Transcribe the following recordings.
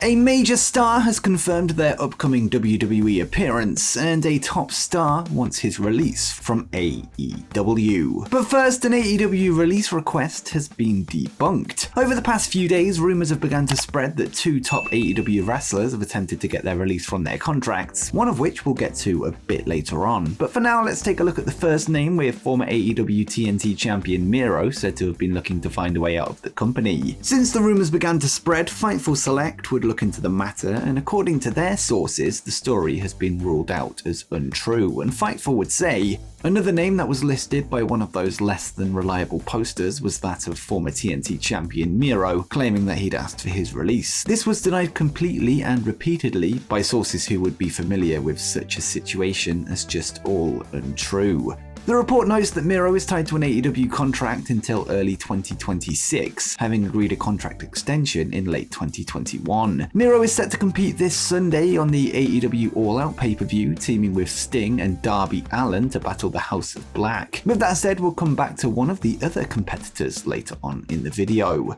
A major star has confirmed their upcoming WWE appearance, and a top star wants his release from AEW. But first, an AEW release request has been debunked. Over the past few days, rumors have begun to spread that two top AEW wrestlers have attempted to get their release from their contracts, one of which we'll get to a bit later on. But for now, let's take a look at the first name, with former AEW TNT champion Miro said to have been looking to find a way out of the company. Since the rumors began to spread, Fightful Select would look into the matter, and according to their sources, the story has been ruled out as untrue, and Fightful would say, another name that was listed by one of those less than reliable posters was that of former TNT champion Miro, claiming that he'd asked for his release. This was denied completely and repeatedly by sources who would be familiar with such a situation as just all untrue. The report notes that Miro is tied to an AEW contract until early 2026, having agreed a contract extension in late 2021. Miro is set to compete this Sunday on the AEW All Out pay-per-view, teaming with Sting and Darby Allin to battle the House of Black. With that said, we'll come back to one of the other competitors later on in the video.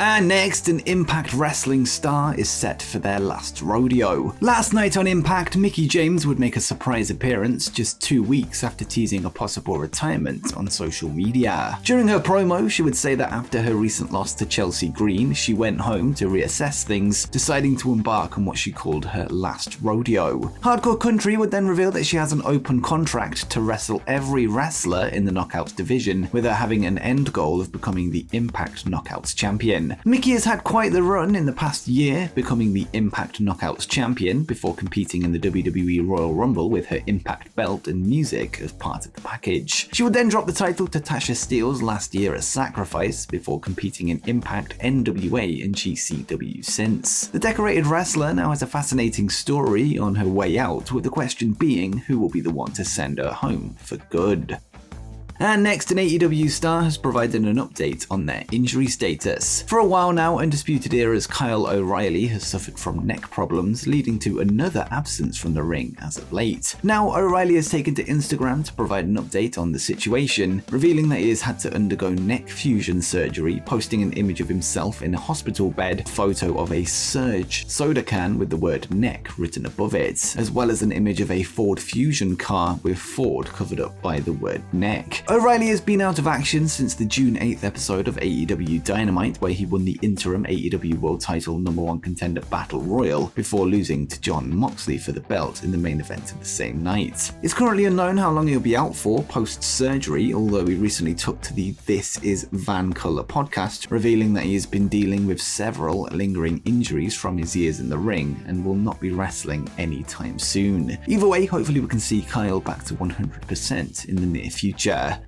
And next, an Impact Wrestling star is set for their last rodeo. Last night on Impact, Mickie James would make a surprise appearance just 2 weeks after teasing a possible retirement on social media. During her promo, she would say that after her recent loss to Chelsea Green, she went home to reassess things, deciding to embark on what she called her last rodeo. Hardcore Country would then reveal that she has an open contract to wrestle every wrestler in the Knockouts division, with her having an end goal of becoming the Impact Knockouts champion. Mickie has had quite the run in the past year, becoming the Impact Knockouts champion before competing in the WWE Royal Rumble with her Impact belt and music as part of the package. She would then drop the title to Tasha Steelz last year at Sacrifice before competing in Impact, NWA and GCW since. The decorated wrestler now has a fascinating story on her way out, with the question being who will be the one to send her home for good. And next, an AEW star has provided an update on their injury status. For a while now, Undisputed Era's Kyle O'Reilly has suffered from neck problems, leading to another absence from the ring as of late. Now, O'Reilly has taken to Instagram to provide an update on the situation, revealing that he has had to undergo neck fusion surgery, posting an image of himself in a hospital bed, photo of a Surge soda can with the word neck written above it, as well as an image of a Ford Fusion car with Ford covered up by the word neck. O'Reilly has been out of action since the June 8th episode of AEW Dynamite, where he won the interim AEW World Title #1 contender Battle Royal before losing to Jon Moxley for the belt in the main event of the same night. It's currently unknown how long he'll be out for post-surgery, although he recently took to the This Is Van Color podcast, revealing that he has been dealing with several lingering injuries from his years in the ring and will not be wrestling anytime soon. Either way, hopefully we can see Kyle back to 100% in the near future.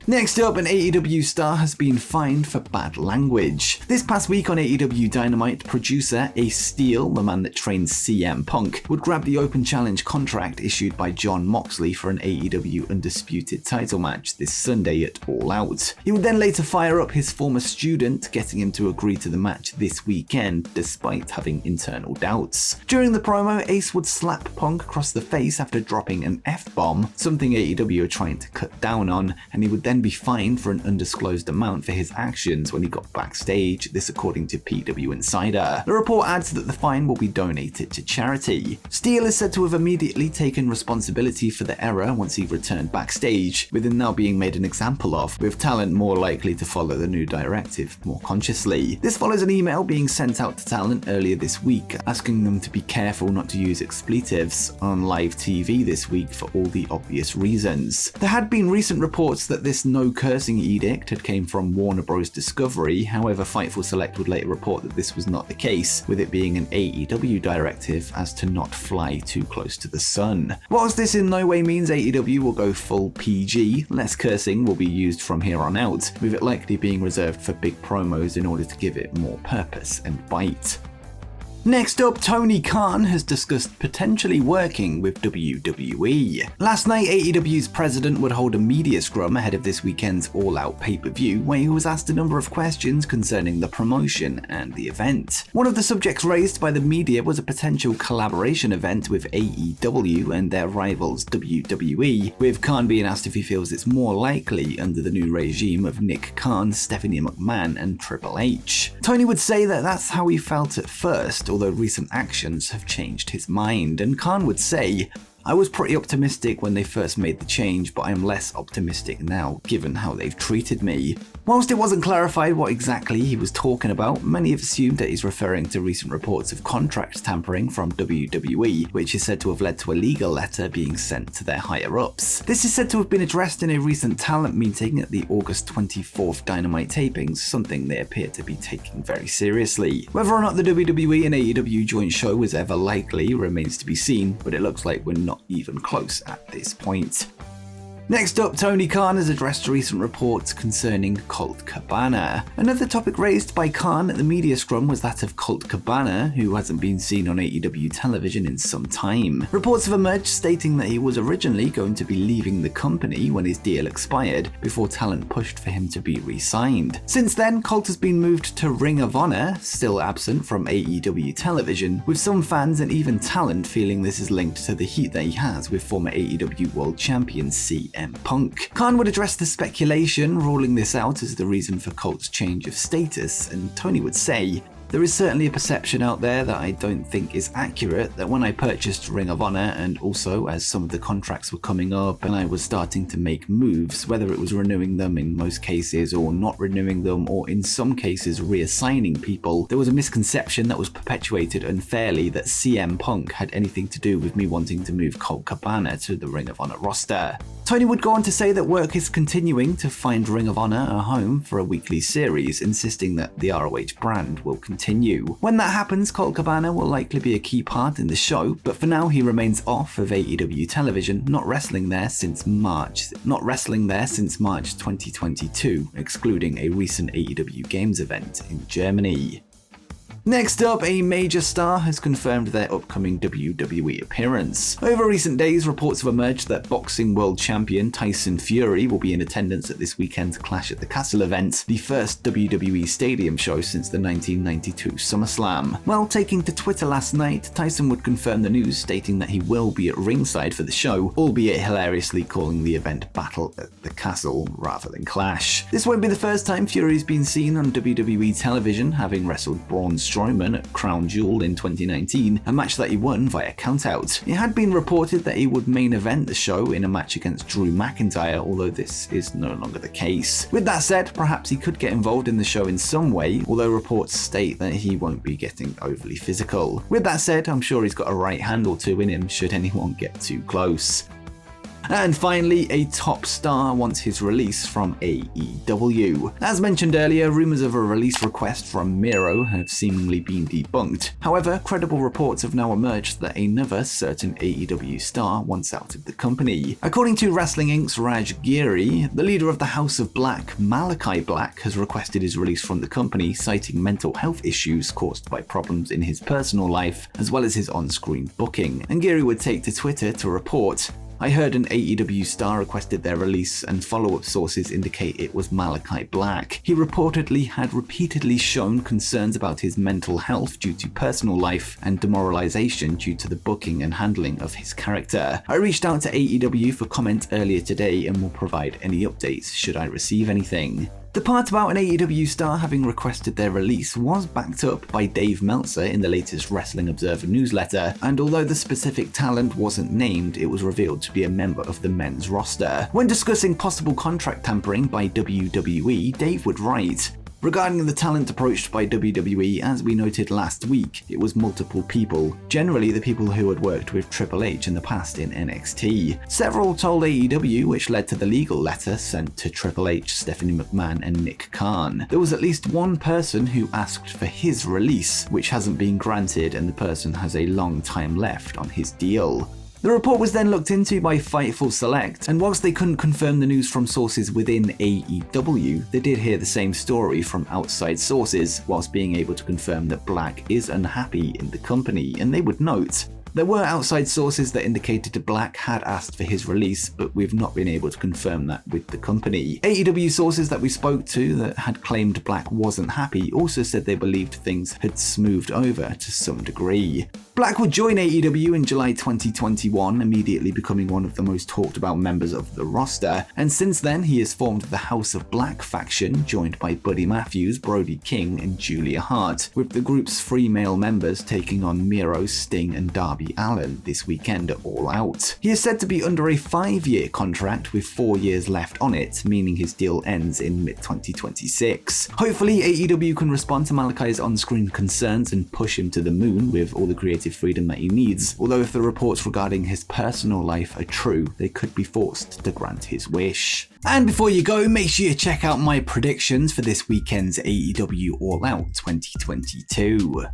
Next up, an AEW star has been fined for bad language. This past week on AEW Dynamite, producer Ace Steel, the man that trains CM Punk, would grab the open challenge contract issued by Jon Moxley for an AEW Undisputed title match this Sunday at All Out. He would then later fire up his former student, getting him to agree to the match this weekend despite having internal doubts. During the promo, Ace would slap Punk across the face after dropping an F-bomb, something AEW are trying to cut down on, and he would then be fined for an undisclosed amount for his actions when he got backstage, this according to PW Insider. The report adds that the fine will be donated to charity. Steele is said to have immediately taken responsibility for the error once he returned backstage, with him now being made an example of, with talent more likely to follow the new directive more consciously. This follows an email being sent out to talent earlier this week, asking them to be careful not to use expletives on live TV this week for all the obvious reasons. There had been recent reports that this no cursing edict had came from Warner Bros. Discovery, however Fightful Select would later report that this was not the case, with it being an AEW directive as to not fly too close to the sun. Whilst this in no way means AEW will go full PG, less cursing will be used from here on out, with it likely being reserved for big promos in order to give it more purpose and bite. Next up, Tony Khan has discussed potentially working with WWE. Last night, AEW's president would hold a media scrum ahead of this weekend's All Out pay-per-view, where he was asked a number of questions concerning the promotion and the event. One of the subjects raised by the media was a potential collaboration event with AEW and their rivals WWE, with Khan being asked if he feels it's more likely under the new regime of Nick Khan, Stephanie McMahon, and Triple H. Tony would say that that's how he felt at first, although recent actions have changed his mind, and Khan would say, "I was pretty optimistic when they first made the change, but I'm less optimistic now, given how they've treated me." Whilst it wasn't clarified what exactly he was talking about, many have assumed that he's referring to recent reports of contract tampering from WWE, which is said to have led to a legal letter being sent to their higher-ups. This is said to have been addressed in a recent talent meeting at the August 24th Dynamite tapings, something they appear to be taking very seriously. Whether or not the WWE and AEW joint show is ever likely remains to be seen, but it looks like we're not even close at this point. Next up, Tony Khan has addressed recent reports concerning Colt Cabana. Another topic raised by Khan at the media scrum was that of Colt Cabana, who hasn't been seen on AEW television in some time. Reports have emerged stating that he was originally going to be leaving the company when his deal expired, before talent pushed for him to be re-signed. Since then, Colt has been moved to Ring of Honor, still absent from AEW television, with some fans and even talent feeling this is linked to the heat that he has with former AEW World Champion CM Punk. Khan would address the speculation, ruling this out as the reason for Colt's change of status, and Tony would say, "There is certainly a perception out there that I don't think is accurate, that when I purchased Ring of Honor, and also as some of the contracts were coming up and I was starting to make moves, whether it was renewing them in most cases or not renewing them, or in some cases reassigning people, there was a misconception that was perpetuated unfairly that CM Punk had anything to do with me wanting to move Colt Cabana to the Ring of Honor roster." Tony would go on to say that work is continuing to find Ring of Honor a home for a weekly series, insisting that the ROH brand will continue. When that happens, Colt Cabana will likely be a key part in the show, but for now he remains off of AEW television, not wrestling there since March 2022, excluding a recent AEW Games event in Germany. Next up, a major star has confirmed their upcoming WWE appearance. Over recent days, reports have emerged that boxing world champion Tyson Fury will be in attendance at this weekend's Clash at the Castle event, the first WWE stadium show since the 1992 SummerSlam. While taking to Twitter last night, Tyson would confirm the news, stating that he will be at ringside for the show, albeit hilariously calling the event Battle at the Castle rather than Clash. This won't be the first time Fury's been seen on WWE television, having wrestled Braun Strowman at Crown Jewel in 2019, a match that he won via countout. It had been reported that he would main event the show in a match against Drew McIntyre, although this is no longer the case. With that said, perhaps he could get involved in the show in some way, although reports state that he won't be getting overly physical. With that said, I'm sure he's got a right hand or two in him should anyone get too close. And finally, a top star wants his release from AEW. As mentioned earlier, rumors of a release request from Miro have seemingly been debunked. However, credible reports have now emerged that another certain AEW star wants out of the company. According to Wrestling Inc.'s Raj Giri, the leader of the House of Black, Malachi Black, has requested his release from the company, citing mental health issues caused by problems in his personal life, as well as his on-screen booking. And Giri would take to Twitter to report, "I heard an AEW star requested their release, and follow-up sources indicate it was Malachi Black. He reportedly had repeatedly shown concerns about his mental health due to personal life and demoralization due to the booking and handling of his character. I reached out to AEW for comment earlier today and will provide any updates should I receive anything." The part about an AEW star having requested their release was backed up by Dave Meltzer in the latest Wrestling Observer newsletter, and although the specific talent wasn't named, it was revealed to be a member of the men's roster. When discussing possible contract tampering by WWE, Dave would write, "Regarding the talent approached by WWE, as we noted last week, it was multiple people, generally the people who had worked with Triple H in the past in NXT. Several told AEW, which led to the legal letter sent to Triple H, Stephanie McMahon, and Nick Khan. There was at least one person who asked for his release, which hasn't been granted, and the person has a long time left on his deal." The report was then looked into by Fightful Select, and whilst they couldn't confirm the news from sources within AEW, they did hear the same story from outside sources, whilst being able to confirm that Black is unhappy in the company, and they would note, there were outside sources that indicated Black had asked for his release, but we've not been able to confirm that with the company. AEW sources that we spoke to that had claimed Black wasn't happy also said they believed things had smoothed over to some degree. Black would join AEW in July 2021, immediately becoming one of the most talked about members of the roster, and since then he has formed the House of Black faction, joined by Buddy Matthews, Brody King, and Julia Hart, with the group's 3 male members taking on Miro, Sting, and Darby Allin this weekend at All Out. He is said to be under a 5-year contract with 4 years left on it, meaning his deal ends in mid-2026. Hopefully AEW can respond to Malakai's on-screen concerns and push him to the moon with all the creative freedom that he needs, although if the reports regarding his personal life are true, they could be forced to grant his wish. And before you go, make sure you check out my predictions for this weekend's AEW All Out 2022.